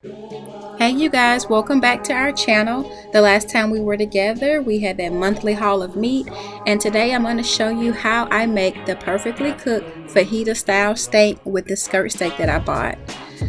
Hey you guys, welcome back to our channel. The last time we were together, we had that monthly haul of meat, and today I'm going to show you how I make the perfectly cooked fajita style steak with the skirt steak that I bought.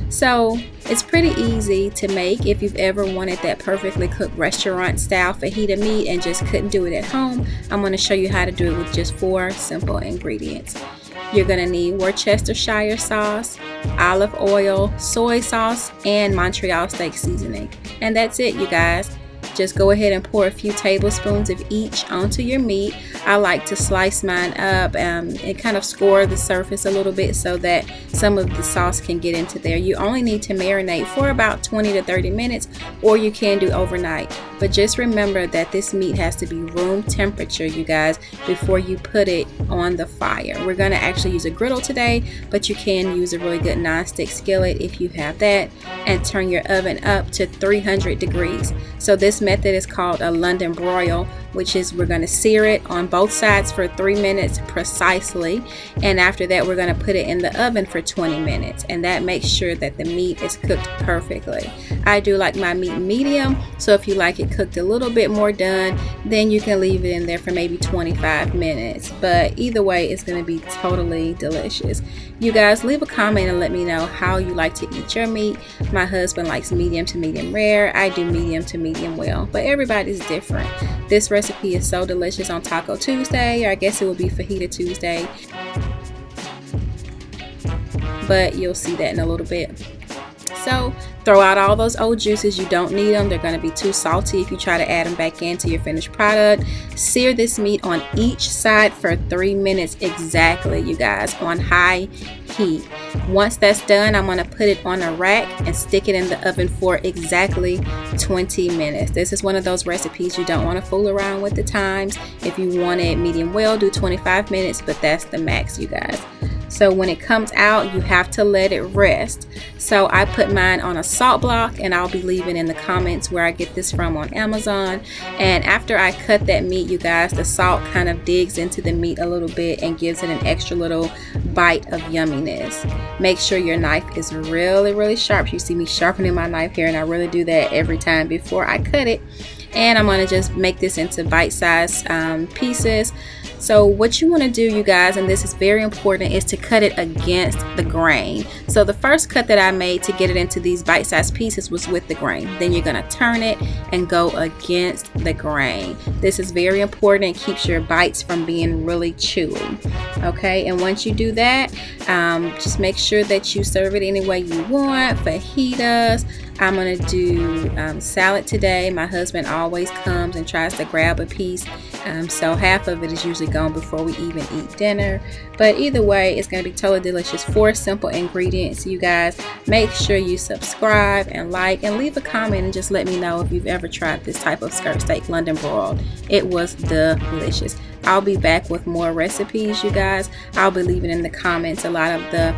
So it's pretty easy to make if you've ever wanted that perfectly cooked restaurant style fajita meat and just couldn't do it at home. I'm going to show you how to do it with just 4 simple ingredients. You're going to need Worcestershire sauce, olive oil, soy sauce, and Montreal steak seasoning. And that's it, you guys. Just go ahead and pour a few tablespoons of each onto your meat. I like to slice mine up and kind of score the surface a little bit so that some of the sauce can get into there. You only need to marinate for about 20 to 30 minutes, or you can do overnight. But just remember that this meat has to be room temperature, you guys, before you put it on the fire. We're going to actually use a griddle today, but you can use a really good nonstick skillet if you have that, and turn your oven up to 300 degrees. So this method is called a London broil, which is we're going to sear it on both sides for 3 minutes precisely, and after that we're going to put it in the oven for 20 minutes, and that makes sure that the meat is cooked perfectly. I do like my meat medium, so if you like it cooked a little bit more done, then you can leave it in there for maybe 25 minutes, but either way it's going to be totally delicious. You guys, leave a comment and let me know how you like to eat your meat. My husband likes medium to medium rare. I do medium to medium well, but everybody's different. This recipe is so delicious on Taco Tuesday, or I guess it would be Fajita Tuesday, but you'll see that in a little bit. So throw out all those old juices. You don't need them. They're going to be too salty if you try to add them back into your finished product. Sear this meat on each side for 3 minutes exactly, you guys, on high heat. Once that's done, I'm going to put it on a rack and stick it in the oven for exactly 20 minutes. This is one of those recipes you don't want to fool around with the times. If you want it medium well, do 25 minutes, but that's the max, you guys. So when it comes out, you have to let it rest. So I put mine on a salt block, and I'll be leaving in the comments where I get this from on Amazon. And after I cut that meat, you guys, the salt kind of digs into the meat a little bit and gives it an extra little bite of yumminess. Make sure your knife is really sharp. You see me sharpening my knife here, and I really do that every time before I cut it. And I'm going to just make this into bite-sized pieces. So what you want to do, you guys, and this is very important, is to cut it against the grain. So the first cut that I made to get it into these bite-sized pieces was with the grain. Then you're going to turn it and go against the grain. This is very important. It keeps your bites from being really chewy. Okay, and once you do that, just make sure that you serve it any way you want. Fajitas. I'm going to do salad today. My husband always comes and tries to grab a piece, so half of it is usually gone before we even eat dinner. But either way, it's going to be totally delicious. 4 simple ingredients, you guys. Make sure you subscribe and like and leave a comment and just let me know if you've ever tried this type of skirt steak London broil. It was delicious. I'll be back with more recipes, you guys. I'll be leaving in the comments a lot of the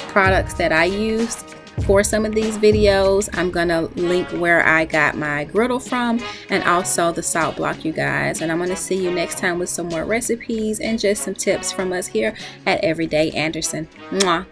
products that I used for some of these videos. I'm gonna link where I got my griddle from, and also the salt block, you guys. And I'm gonna see you next time with some more recipes and just some tips from us here at Everyday Anderson. Mwah.